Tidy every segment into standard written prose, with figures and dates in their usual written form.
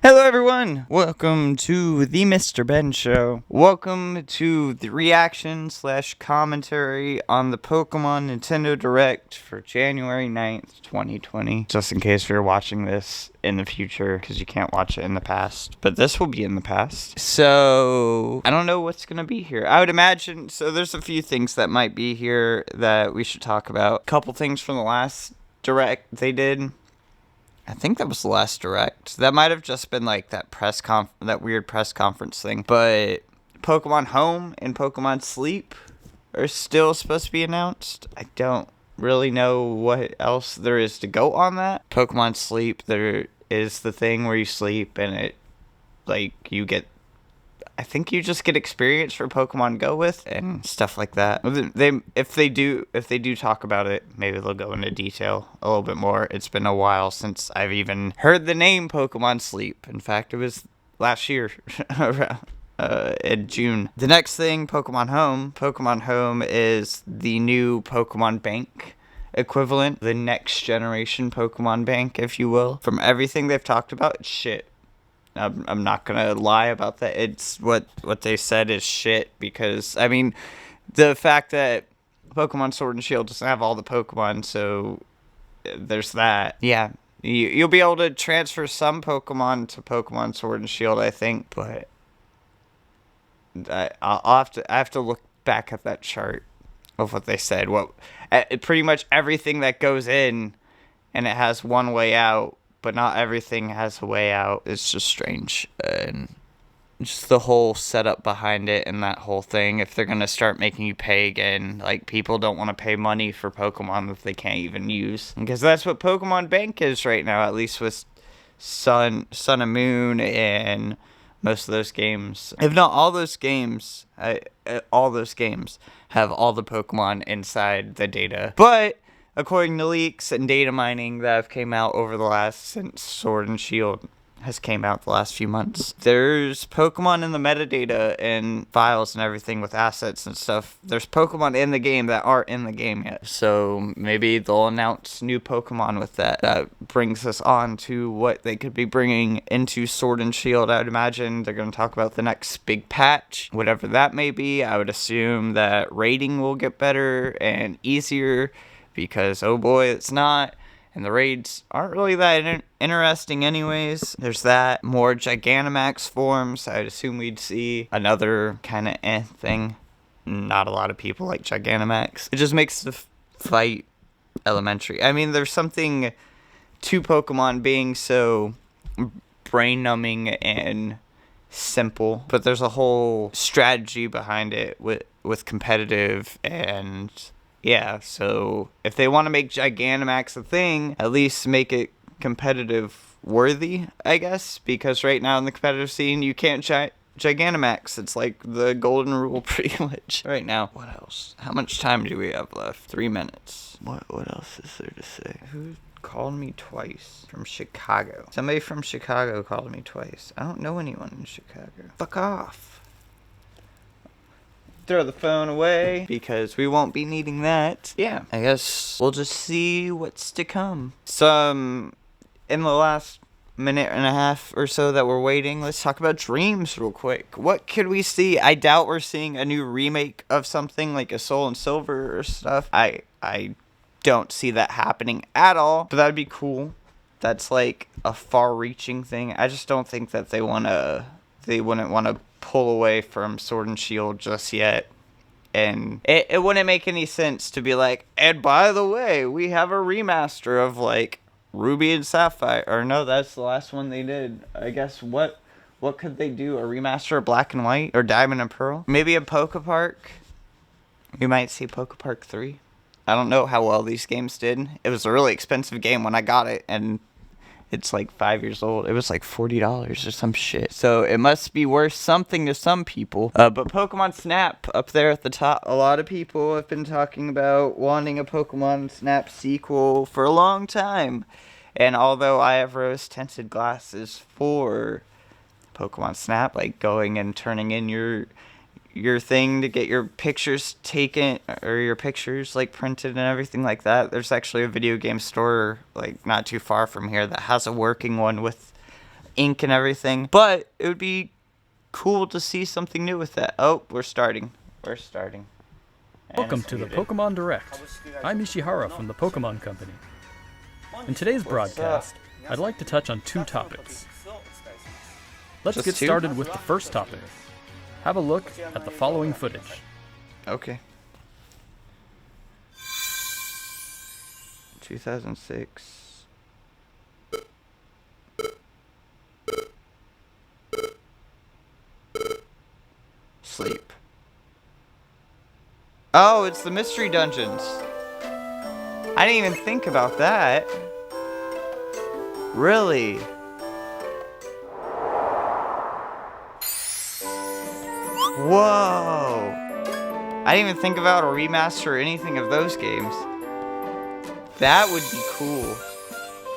Hello, everyone. Welcome to the Mr. Ben Show. Welcome to the reaction / commentary on the Pokemon Nintendo Direct for January 9th, 2020. Just in case you're watching this in the future, because you can't watch it in the past. But this will be in the past. So, I don't know what's going to be here. I would imagine, so there's a few things that might be here that we should talk about. A couple things from the last Direct they did. I think that was the last Direct. That might have just been like that that weird press conference thing. But Pokemon Home and Pokemon Sleep are still supposed to be announced. I don't really know what else there is to go on that. Pokemon Sleep, there is the thing where you sleep and it, like, you get, I think you just get experience for Pokemon Go with and stuff like that. If they do talk about it, maybe they'll go into detail a little bit more. It's been a while since I've even heard the name Pokemon Sleep. In fact, it was last year around in June. The next thing, Pokemon Home. Pokemon Home is the new Pokemon Bank equivalent, the next generation Pokemon Bank, if you will. From everything they've talked about, it's shit. I'm not gonna lie about that. It's what they said is shit, because I mean, the fact that Pokemon Sword and Shield doesn't have all the Pokemon, so there's that. Yeah, you'll be able to transfer some Pokemon to Pokemon Sword and Shield, I think, but I have to look back at that chart of what they said. Pretty much everything that goes in, and it has one way out. But not everything has a way out. It's just strange. And just the whole setup behind it and that whole thing. If they're going to start making you pay again, like, people don't want to pay money for Pokemon that they can't even use. Because that's what Pokemon Bank is right now, at least with Sun and Moon and most of those games. If not all those games, all those games have all the Pokemon inside the data. But according to leaks and data mining that have came out since Sword and Shield has came out the last few months, there's Pokemon in the metadata and files and everything with assets and stuff. There's Pokemon in the game that aren't in the game yet. So maybe they'll announce new Pokemon with that. That brings us on to what they could be bringing into Sword and Shield. I would imagine they're going to talk about the next big patch, whatever that may be. I would assume that raiding will get better and easier, because oh boy, it's not. And the raids aren't really that interesting anyways. There's that. More Gigantamax forms. I'd assume we'd see another kind of thing. Not a lot of people like Gigantamax. It just makes the fight elementary. I mean, there's something to Pokemon being so brain-numbing and simple, but there's a whole strategy behind it with competitive and... yeah, so if they want to make Gigantamax a thing, at least make it competitive worthy, I guess, because right now in the competitive scene, you can't Gigantamax. It's like the golden rule pretty much right now. What else? How much time do we have left? 3 minutes. What else is there to say? Who called me twice from Chicago? Somebody from Chicago called me twice. I don't know anyone in Chicago. Fuck off. Throw the phone away, because we won't be needing that. Yeah, I guess we'll just see what's to come. In the last minute and a half or so that we're waiting, let's talk about Dreams real quick. What could we see? I doubt we're seeing a new remake of something like a Soul and Silver or stuff. I don't see that happening at all, but that'd be cool. That's like a far-reaching thing. I just don't think that they wouldn't want to pull away from Sword and Shield just yet. And it wouldn't make any sense to be like, and by the way, we have a remaster of like Ruby and Sapphire. Or no, that's the last one they did. I guess what could they do? A remaster of Black and White or Diamond and Pearl? Maybe a Pokepark. We might see Pokepark 3. I don't know how well these games did. It was a really expensive game when I got it, and it's like 5 years old. It was like $40 or some shit. So it must be worth something to some people. But Pokemon Snap up there at the top. A lot of people have been talking about wanting a Pokemon Snap sequel for a long time. And although I have rose-tinted glasses for Pokemon Snap, like going and turning in your thing to get your pictures taken, or your pictures like printed and everything like that. There's actually a video game store like not too far from here that has a working one with ink and everything. But it would be cool to see something new with that. Oh, we're starting. Welcome to the Pokemon Direct. I'm Ishihara from the Pokemon Company. In today's broadcast, I'd like to touch on 2 topics. Let's Just get 2? started with the first topic. Have a look at the following footage. Okay. 2006. Sleep. Oh, it's the mystery dungeons. I didn't even think about that. Really? Whoa. I didn't even think about a remaster or anything of those games. That would be cool.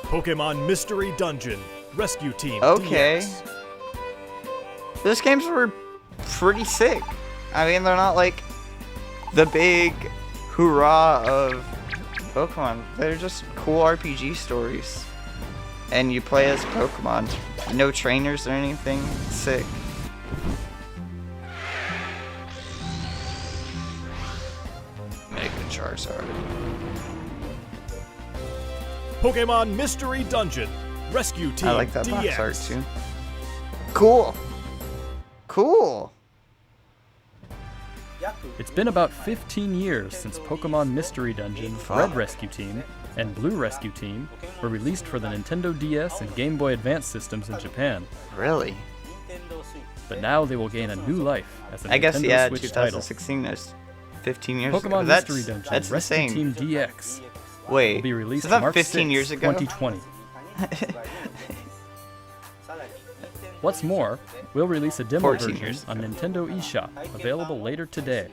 Pokemon Mystery Dungeon Rescue Team Okay. DX. Those games were pretty sick. I mean, they're not like the big hoorah of Pokemon. They're just cool RPG stories. And you play as Pokemon. No trainers or anything. Sick. Mega Charizard. Pokemon Mystery Dungeon Rescue Team I like that DX. box art too. Cool. Cool. It's been about 15 years since Pokemon Mystery Dungeon, Red Rescue Team, and Blue Rescue Team were released for the Nintendo DS and Game Boy Advance systems in Japan. Really? But now they will gain a new life as a I guess, Nintendo yeah, Switch title. 2016 is 15 years ago. Pokemon That's, Mystery Dungeon that's Rescue insane. Team DX Wait, will be released is that March 15 6, years ago? 2020. What's more, we'll release a demo 14 version years on Nintendo eShop, available later today.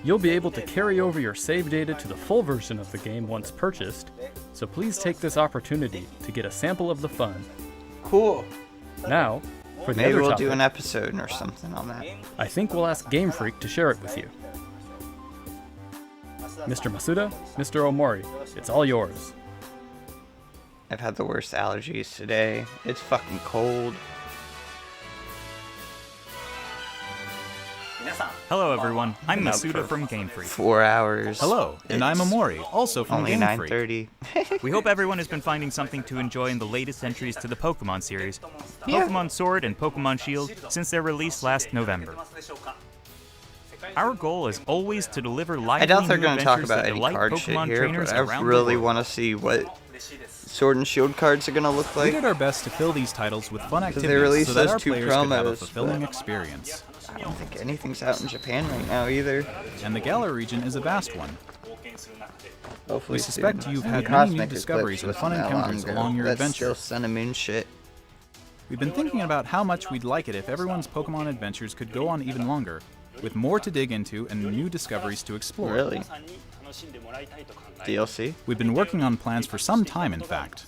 You'll be able to carry over your save data to the full version of the game once purchased, so please take this opportunity to get a sample of the fun. Cool. Now, for the Maybe other we'll topic, do an episode or something on that. I think we'll ask Game Freak to share it with you. Mr. Masuda, Mr. Omori, it's all yours. I've had the worst allergies today. It's fucking cold. Hello everyone, I'm Been out Masuda for from Game Freak. 4 hours. Hello, and I'm It's Amori, also from Only Game 9:30. Freak. We hope everyone has been finding something to enjoy in the latest entries to the Pokemon series, Yeah. Pokemon Sword and Pokemon Shield, since their release last November. Our goal is always to deliver lively I doubt they're new going to talk adventures about that any delight card shit Pokemon here, trainers but I around really the world. want to see what Sword and Shield cards are going to look We like. did our best to fill these titles with fun they activities released so that those our 2 players could have a promos, fulfilling but- experience. I don't think anything's out in Japan right now either. And the Galar region is a vast one. Hopefully We suspect soon. you've And had many Cosmic new Eclipse discoveries and was fun not encounters long ago. along your That's adventure. still Sun and Moon shit. We've been thinking about how much we'd like it if everyone's Pokemon adventures could go on even longer, with more to dig into and new discoveries to explore. Really? DLC? We've been working on plans for some time, in fact.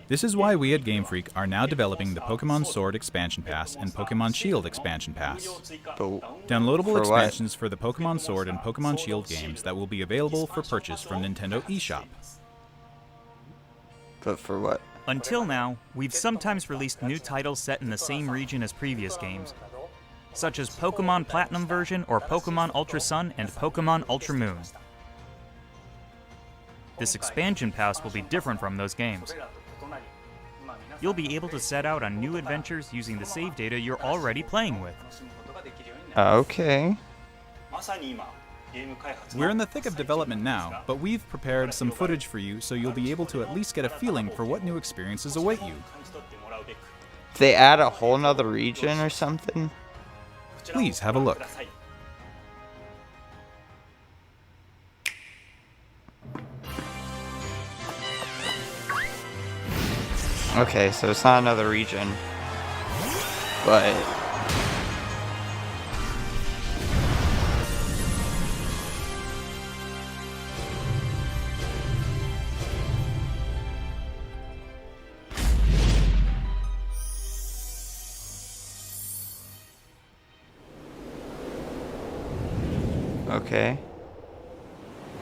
This is why we at Game Freak are now developing the Pokemon Sword Expansion Pass and Pokemon Shield Expansion Pass. But Downloadable For what? expansions for the Pokemon Sword and Pokemon Shield games that will be available for purchase from Nintendo eShop. for what? Until now, we've sometimes released new titles set in the same region as previous games, such as Pokemon Platinum version or Pokemon Ultra Sun and Pokemon Ultra Moon. This expansion pass will be different from those games. You'll be able to set out on new adventures using the save data you're already playing with. Okay. We're in the thick of development now, but we've prepared some footage for you so you'll be able to at least get a feeling for what new experiences await you. They add a whole nother region or something? Please have a look. Okay, so it's not another region. But okay.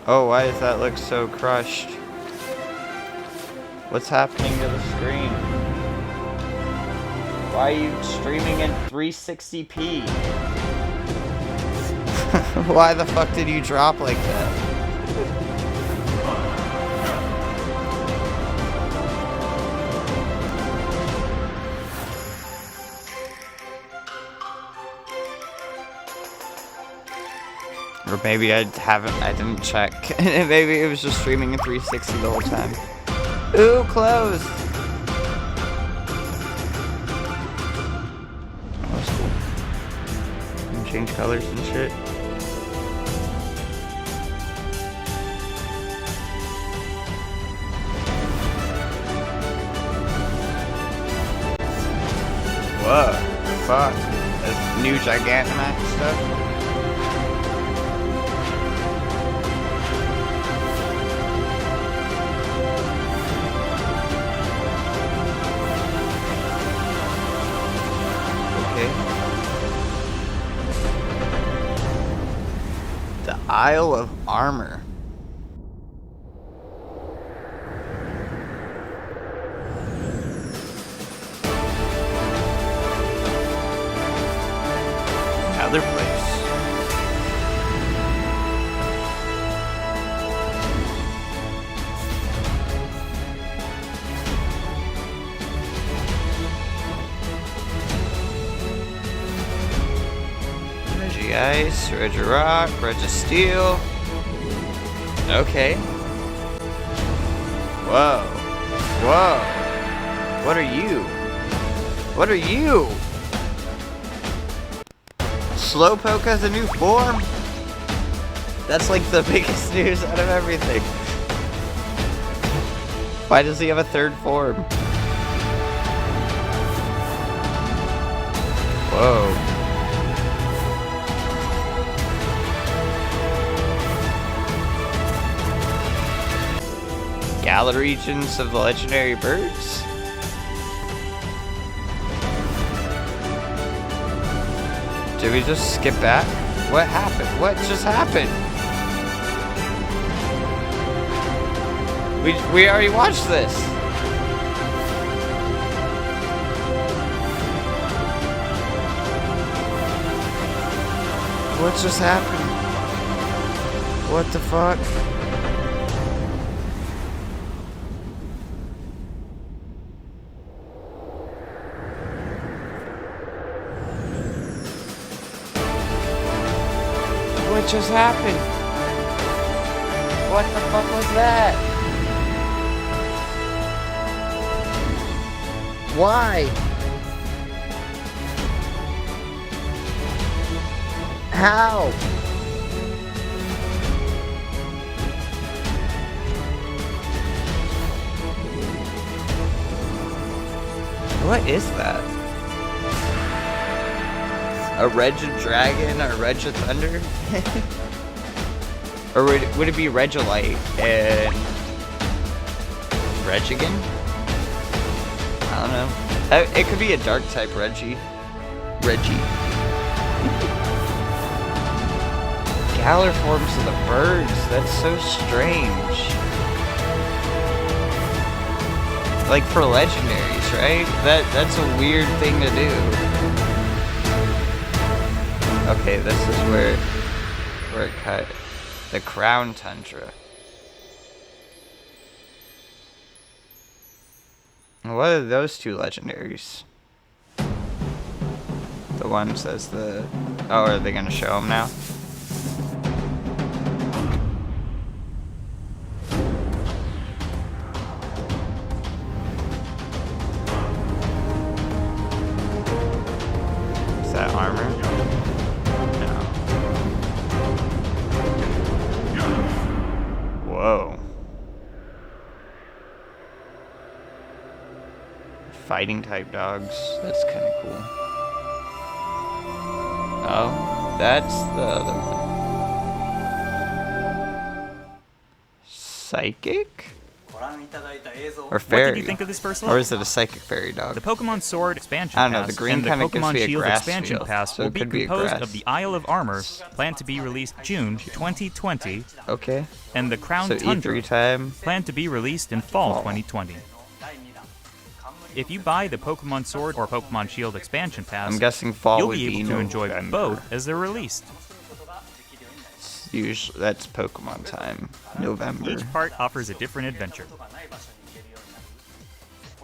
Oh, why does that look so crushed? What's happening to the screen? Why are you streaming in 360p? Why the fuck did you drop like that? Or maybe I didn't check. Maybe it was just streaming in 360 the whole time. Ooh, closed! Oh, that's cool. You can change colors and shit. Whoa, fuck. That's new Gigantamax stuff. The Isle of Armor. Another place. Reggie Ice, Reggie Rock, Reggie Steel. Okay. Whoa. Whoa. What are you? What are you? Slowpoke has a new form? That's like the biggest news out of everything. Why does he have a third form? Whoa. Gala regions of the legendary birds? Did we just skip back? What happened? What just happened? We already watched this. What just happened? What the fuck? What just happened? What the fuck was that? Why? How? What is that? A Regidragon or Regithunder? Or would it be Regilite and Regigan? I don't know. It could be a dark type Reggie. Galar forms of the birds. That's so strange. Like for legendaries, right? That's a weird thing to do. Okay, this is where it cut. The Crown Tundra. What are those two legendaries? The one says the... Oh, are they gonna show them now? Is that armor? Whoa. Fighting type dogs. That's kind of cool. Oh, that's the other one. Psychic? Or fairy? What did you think of this first look? Or is it a psychic fairy dog? The Pokemon Sword expansion I don't know, pass the green and the kinda gives Pokemon me a Shield grass expansion feel, pass so will it be could be a composed grass. of the Isle of Armor, planned to be released June 2020, Okay. and the Crown So Tundra, E3 time. planned to be released in fall 2020. If you buy the Pokemon Sword or Pokemon Shield expansion pass, I'm guessing fall you'll would be be able to enjoy November. both as they're released. Usually, that's Pokemon time. November. Each part offers a different adventure,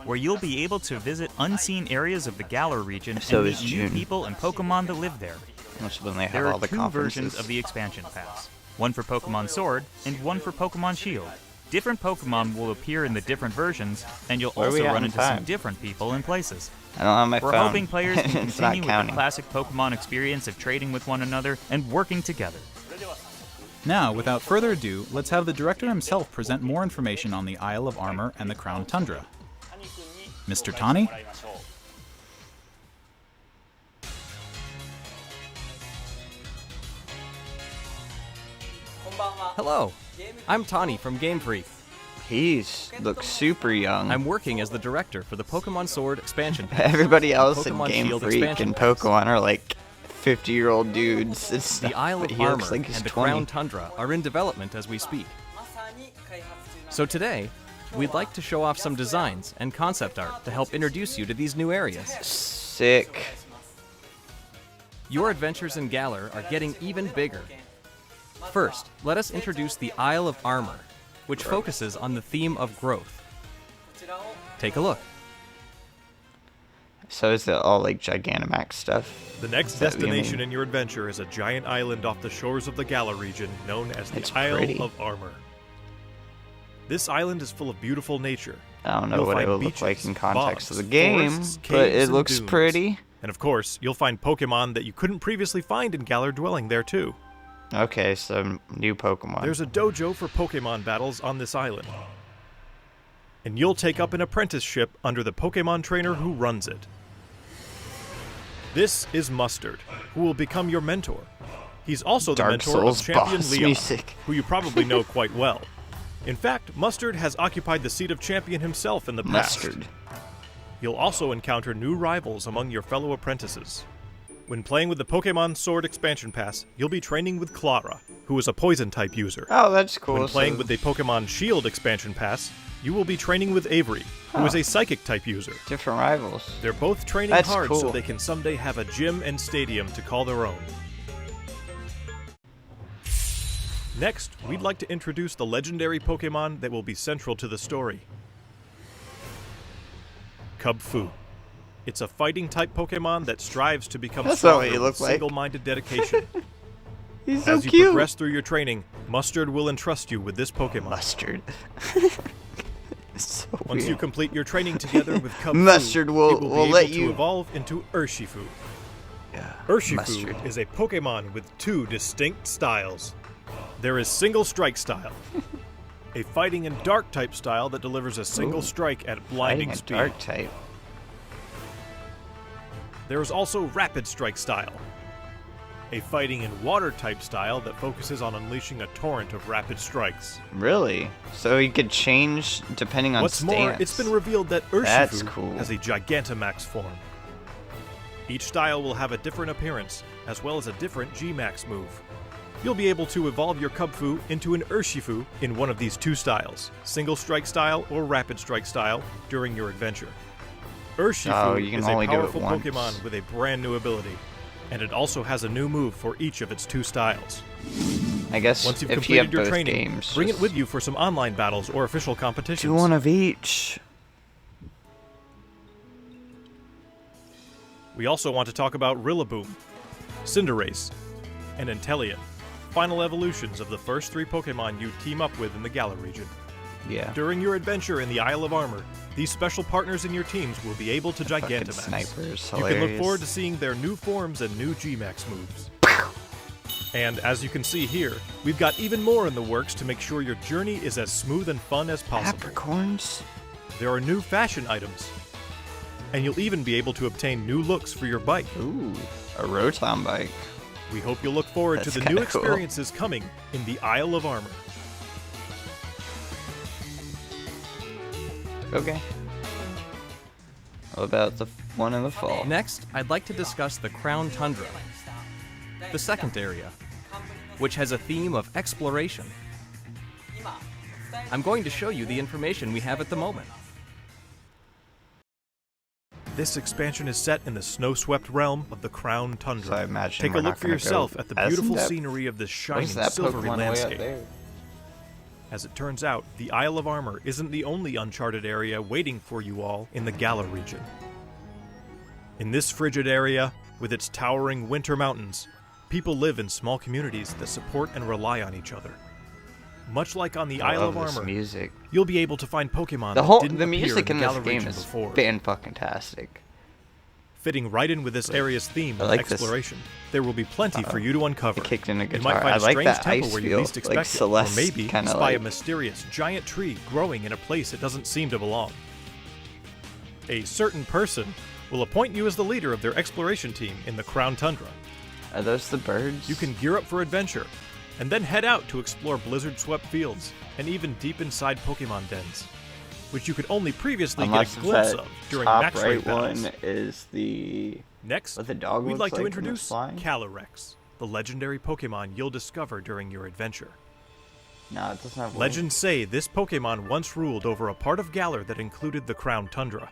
where you'll be able to visit unseen areas of the Galar region So and is meet new June. people and Pokemon that live there. Which when they have There all are the two conferences. versions of the expansion pass, one for Pokemon Sword and one for Pokemon Shield. Different Pokemon will appear in the different versions, and you'll Where are we also at run in into time? some different people and places. I don't have my We're phone. hoping players can It's not continue with the counting. classic Pokemon experience of trading with one another and working together. Now, without further ado, let's have the director himself present more information on the Isle of Armor and the Crown Tundra. Mr. Tani? Hello, I'm Tani from Game Freak. Looks super young. I'm working as the director for the Pokemon Sword expansion pass. Everybody else in Pokemon Game Shield Freak expansion and pass. Pokemon are like 50-year-old dudes. It's The Isle but of he looks Armor like he's and the 20. Crown Tundra are in development as we speak. So today, we'd like to show off some designs and concept art to help introduce you to these new areas. Sick. Your adventures in Galar are getting even bigger. First, let us introduce the Isle of Armor, which focuses on the theme of growth. Take a look. So is it all like Gigantamax stuff? The next Is that what you destination mean? in your adventure is a giant island off the shores of the Galar region known as the It's Isle pretty. of Armor. This island is full of beautiful nature. I don't know You'll what it find will look like beaches, in context of bogs, the game, forests, but caves, it and looks dunes. pretty. And of course, you'll find Pokemon that you couldn't previously find in Galar dwelling there too. Okay, so new Pokemon. There's a dojo for Pokemon battles on this island. And you'll take up an apprenticeship under the Pokemon trainer who runs it. This is Mustard, who will become your mentor. He's also the Dark mentor Souls of Champion boss Leon, music. who you probably know quite well. In fact, Mustard has occupied the seat of champion himself in the past. Mustard. You'll also encounter new rivals among your fellow apprentices. When playing with the Pokemon Sword expansion pass, you'll be training with Clara, who is a poison-type user. Oh, that's cool. When playing so with the Pokemon Shield expansion pass, you will be training with Avery, who is a Psychic-type user. different rivals. They're both training That's hard so cool. they can someday have a gym and stadium to call their own. Next, we'd like to introduce the legendary Pokemon that will be central to the story. Cubfu. It's a fighting-type Pokemon that strives to become That's not what stronger you look with like. single-minded dedication. He's so As you cute. progress through your training, Mustard will entrust you with this Pokemon. Mustard. So Once you weird. complete your training together with Cubfu, Mustard will- it will will be let able you- to evolve into Urshifu. Yeah, Urshifu Mustard. is a Pokemon with two distinct styles. There is Single Strike style, a fighting and dark type style that delivers a single Ooh. strike at Fighting blinding a speed. dark type. There is also Rapid Strike style, a fighting and water type style that focuses on unleashing a torrent of rapid strikes. Really? So he could change depending on What's stance. more, it's been revealed that That's Urshifu cool. has a Gigantamax form. Each style will have a different appearance, as well as a different G-Max move. You'll be able to evolve your Cubfu into an Urshifu in one of these two styles, Single Strike style or Rapid Strike style, during your adventure. Urshifu Oh, you can is only a do it powerful once. Pokemon with a brand new ability, and it also has a new move for each of its two styles. I guess Once you've if you have completed your both training, games, bring it just with you for some online battles or official competitions. do one of each. We also want to talk about Rillaboom, Cinderace, and Inteleon, final evolutions of the first three Pokemon you team up with in the Galar region. Yeah. During your adventure in the Isle of Armor, these special partners in your teams will be able to Fucking Gigantamax. snipers, You can look hilarious. forward to seeing their new forms and new G-Max moves. And as you can see here, we've got even more in the works to make sure your journey is as smooth and fun as possible. Apricorns? There are new fashion items, and you'll even be able to obtain new looks for your bike. Ooh, a Rotom bike. We hope you'll look forward That's to the new kinda cool. experiences coming in the Isle of Armor. Okay. What about the one in the fall? Next, I'd like to discuss the Crown Tundra, the second area, which has a theme of exploration. I'm going to show you the information we have at the moment. This expansion is set in the snow-swept realm of the Crown Tundra. So I imagine Take we're a not look for gonna yourself go at the as beautiful in-depth. scenery of this shining Where's that silvery Pokemon way up landscape. there? As it turns out, the Isle of Armor isn't the only uncharted area waiting for you all in the Galar region. In this frigid area, with its towering winter mountains, people live in small communities that support and rely on each other. Much like on the I Isle love of this Armor, music. you'll be able to find Pokemon The that whole didn't the appear music in in the this Galar game region is before. fan-fucking-tastic. Fitting right in with this area's theme I of like this. exploration, there will be plenty for you to uncover. It kicked in a You guitar. might find I a like strange that temple ice where you feel, least expect like it, Celeste, or maybe kinda spy like. a mysterious giant tree growing in a place it doesn't seem to belong. A certain person will appoint you as the leader of their exploration team in the Crown Tundra. Are those the birds? You can gear up for adventure, and then head out to explore blizzard-swept fields, and even deep inside Pokemon dens, which you could only previously Unless get a glimpse that of during top Max right Raid battles. one is the Next, what the dog we'd looks like to when it's introduce flying? Calyrex, the legendary Pokemon you'll discover during your adventure. No, it doesn't have Legends say this Pokemon once ruled over a part of Galar that included the Crown Tundra.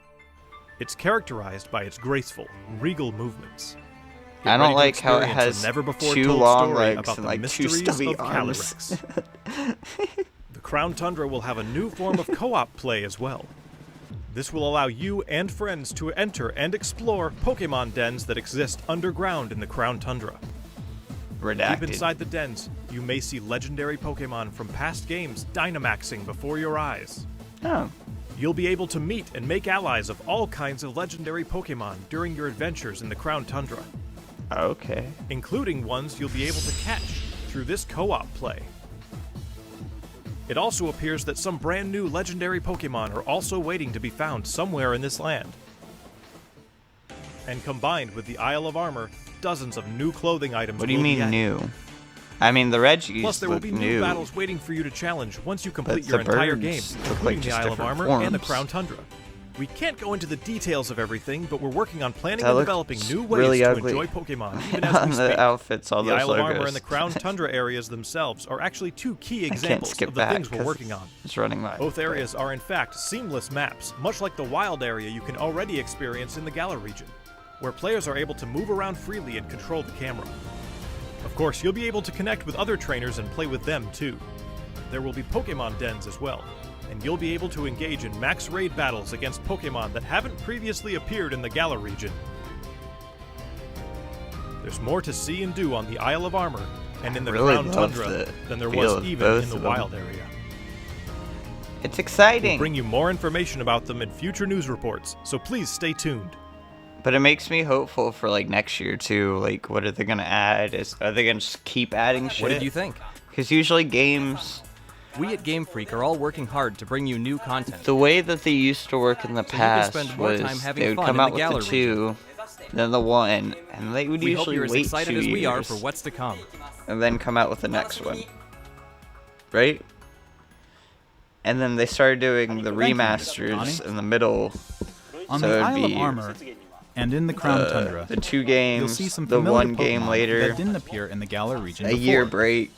It's characterized by its graceful, regal movements. Get I don't ready to like how it experience has a never-before two told long story legs about and the like two mysteries stubby of arms. Calyrex. The Crown Tundra will have a new form of co-op play as well. This will allow you and friends to enter and explore Pokemon dens that exist underground in the Crown Tundra. Redacted. Deep inside the dens, you may see legendary Pokemon from past games Dynamaxing before your eyes. Oh, You'll be able to meet and make allies of all kinds of legendary Pokemon during your adventures in the Crown Tundra, okay. including ones you'll be able to catch through this co-op play. It also appears that some brand new legendary Pokemon are also waiting to be found somewhere in this land. And combined with the Isle of Armor, dozens of new clothing items What do you will be mean added. new? I mean the Regis Plus, there will look be new. new battles waiting for you to challenge once you complete the your entire birds game, look including like the just Isle of different Armor and the forms. Crown Tundra. We can't go into the details of everything, but we're working on planning That and looks developing new ways really to ugly. enjoy Pokemon, even as On we the speak. outfits, all The those Isle of logos. Armor and the Crown Tundra areas themselves are actually two key examples skip of the back things we're 'cause working on. It's running live. Both areas are in fact seamless maps, much like the wild area you can already experience in the Galar region, where players are able to move around freely and control the camera. Of course, you'll be able to connect with other trainers and play with them too. There will be Pokemon dens as well, and you'll be able to engage in max raid battles against Pokemon that haven't previously appeared in the Galar region. There's more to see and do on the Isle of Armor and in the really Crown love Tundra the than there feel was of even both in the of them. wild area. It's We'll exciting, bring you more information about them in future news reports, so please stay tuned. but it makes me hopeful for like next year too. Like, what are they gonna add? Are they gonna just keep adding shit? What did you think? Because usually games, We at Game Freak are all working hard to bring you new content. the way that they used to work in the can past spend more was time having they would fun come in out the with Galar the two, then the one, and they would We hope usually you're as wait excited 2 as we are years for what's to come. and then come out with the next one, right? And then they started doing the Thank you, remasters Donnie. in the middle. On So the it'd Isle of be, Armor and in the Crown Tundra, the 2 you'll games, see some the familiar 1 game Pokemon later, that didn't appear in the Galar region a before. year break.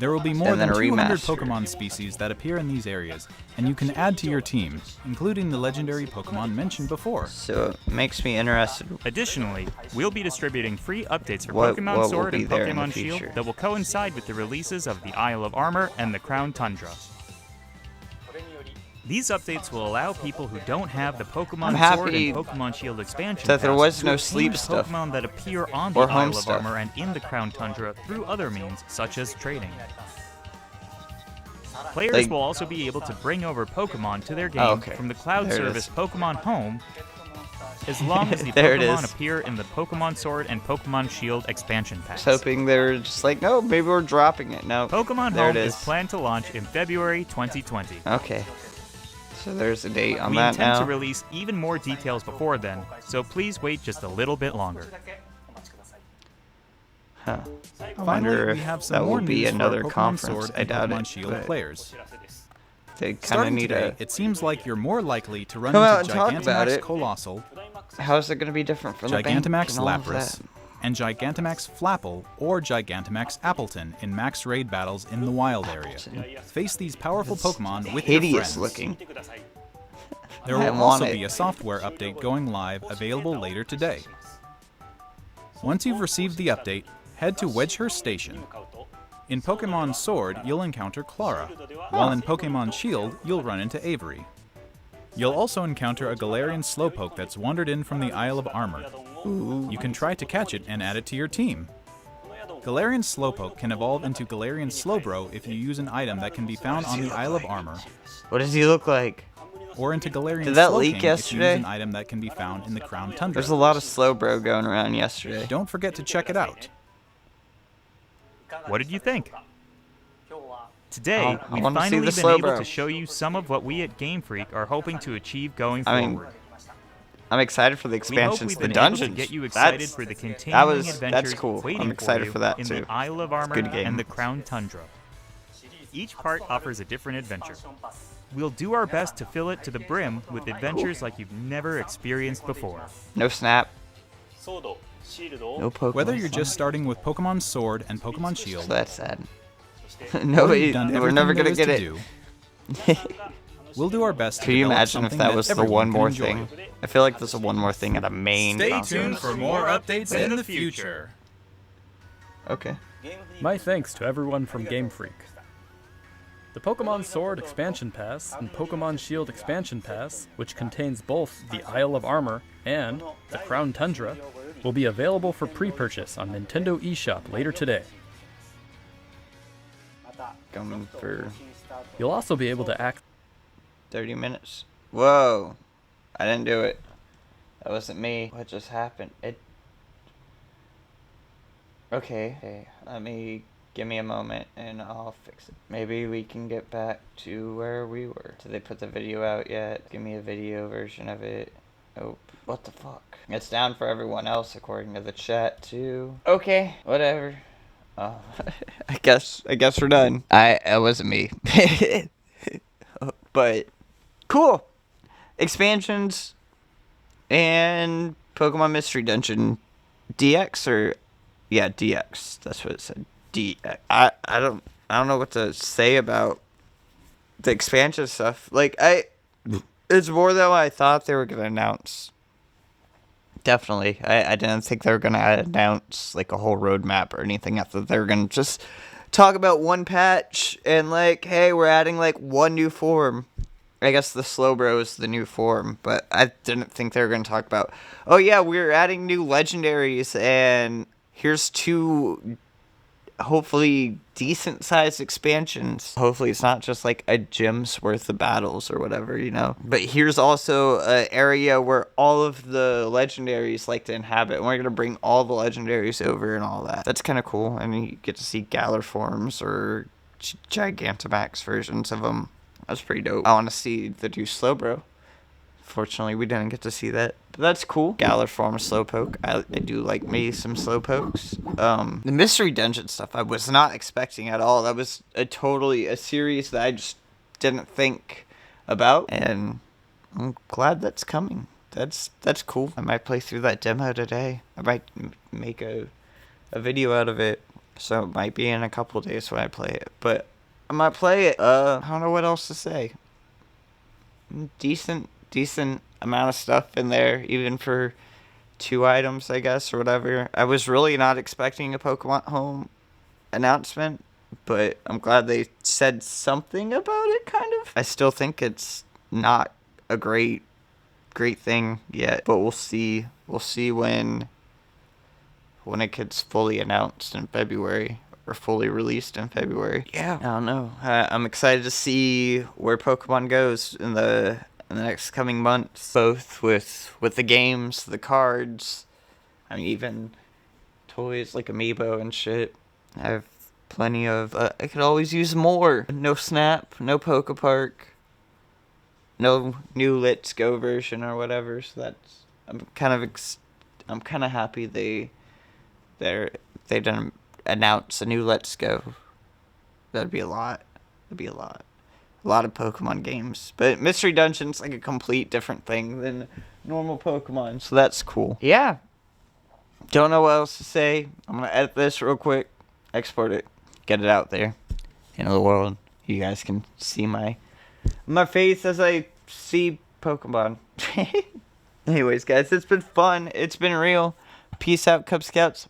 There will be more and than then a 200 remaster. Pokemon species that appear in these areas, and you can add to your team, including the legendary Pokemon mentioned before. So it makes me interested. Additionally, we'll be distributing free updates for What Pokemon will Sword be and there in the Pokemon Shield future? that will coincide with the releases of the Isle of Armor and the Crown Tundra. These updates will allow people who don't have the Pokemon I'm Sword happy and Pokemon Shield expansion that there pass was to no obtain sleep stuff. Pokemon that appear on the Or home Isle of stuff. Armor and in the Crown Tundra through other means, such as trading. Players Like- will also be able to bring over Pokemon to their game Oh, okay. from the cloud There it service is. Pokemon Home, as long as the There it Pokemon is. appear in the Pokemon Sword and Pokemon Shield expansion I packs. was hoping they were just like, no, maybe we're dropping it. No, Pokemon there Home it is is. planned to launch in February 2020. Okay. So there's a date on We that intend now. to release even more details before then, so please wait just a little bit longer. Huh. I Finally, wonder we if have some that will more be news another for our Pokemon conference. Sword I and doubt Pokemon it. Shield But players. they kind of Starting need today, a. it seems like you're more likely to run Come out into and talk about Gigantamax it. Colossal, How is it going to be different from the bank Gigantamax and all of Lapras, that? and Gigantamax Flapple or Gigantamax Appleton in max raid battles in the wild area. Face these powerful Pokemon with your Hideous friends. looking. There I will want also it. be a software update going live available later today. Once you've received the update, head to Wedgehurst Station. In Pokemon Sword, you'll encounter Clara, while in Pokemon Shield, you'll run into Avery. You'll also encounter a Galarian Slowpoke that's wandered in from the Isle of Armor. You can try to catch it and add it to your team. Galarian Slowpoke can evolve into Galarian Slowbro if you use an item that can be found on the Isle of Armor, What does he look like? or into Galarian Did that Slowking leak if you use yesterday? an item that can be found in the Crown Tundra. There's a lot of Slowbro going around yesterday. Don't forget to check it out. What did you think? Today, I we've wanna see finally the been able Slowbro. to show you some of what we at Game Freak are hoping to achieve going I mean, forward. I'm excited for the We hope expansions, we've the been able to dungeons. get you excited That's- for the continuing that's adventures cool. waiting I'm excited for you for that in too. the Isle of Armor good game. and the Crown Tundra. Each part offers a different adventure. We'll do our best to fill it to the brim with adventures like you've never experienced before. No Snap. No Pokemon. Whether you're just starting with Pokemon Sword and Pokemon So Shield, that's sad. or Nobody, you've done we're everything never there gonna is get to it. do, we'll do our best to Can you develop imagine if something that was the everyone one can more enjoy. thing? I feel like there's a one more thing at a main. Stay conference. tuned for more updates in the future. Okay. My thanks to everyone from Game Freak. The Pokemon Sword Expansion Pass and Pokemon Shield Expansion Pass, which contains both the Isle of Armor and the Crown Tundra, will be available for pre-purchase on Nintendo eShop later today. Coming for You'll also be able to 30 minutes. Whoa. I didn't do it. That wasn't me. What just happened? Okay. Give me a moment and I'll fix it. Maybe we can get back to where we were. Did they put the video out yet? Give me a video version of it. Oh, what the fuck? It's down for everyone else according to the chat too. Okay, whatever. Oh, I guess we're done. It wasn't me. But cool. Expansions and Pokemon Mystery Dungeon DX or yeah, DX. That's what it said. DX. I don't know what to say about the expansion stuff. Like it's more than what I thought they were gonna announce. Definitely. I didn't think they were gonna announce like a whole roadmap or anything. I thought they were gonna just talk about one patch and like, hey, we're adding like one new form. I guess the Slowbro is the new form, but I didn't think they were gonna talk about, oh yeah, we're adding new legendaries and here's 2 hopefully decent sized expansions. Hopefully it's not just like a gym's worth of battles or whatever, you know. But here's also an area where all of the legendaries like to inhabit, and we're gonna bring all the legendaries over and all that. That's kind of cool, and you get to see Galar forms or Gigantamax versions of them. That's pretty dope. I want to see the new Slowbro. Fortunately, we didn't get to see that. But that's cool. Galar form of Slowpoke. I do like me some Slowpokes. The Mystery Dungeon stuff I was not expecting at all. That was a series that I just didn't think about. And I'm glad that's coming. That's cool. I might play through that demo today. I might make a video out of it. So it might be in a couple days when I play it. But I might play it. I don't know what else to say. Decent amount of stuff in there, even for 2 items, I guess, or whatever. I was really not expecting a Pokemon Home announcement, but I'm glad they said something about it, kind of. I still think it's not a great thing yet, but we'll see. We'll see when it gets fully announced in February. Or fully released in February. Yeah, I don't know. I'm excited to see where Pokemon goes in the next coming months, both with the games, the cards, I mean even toys like Amiibo and shit. I have plenty of. I could always use more. No Snap, no Pokepark, no new Let's Go version or whatever. So that's I'm kind of happy they didn't announce a new Let's Go. That'd be a lot. A lot of Pokemon games. But Mystery Dungeon's like a complete different thing than normal Pokemon, so that's cool. Yeah. Don't know what else to say. I'm gonna edit this real quick, export it, get it out there into the world. You guys can see my face as I see Pokemon. Anyways, guys, it's been fun. It's been real. Peace out, Cub Scouts.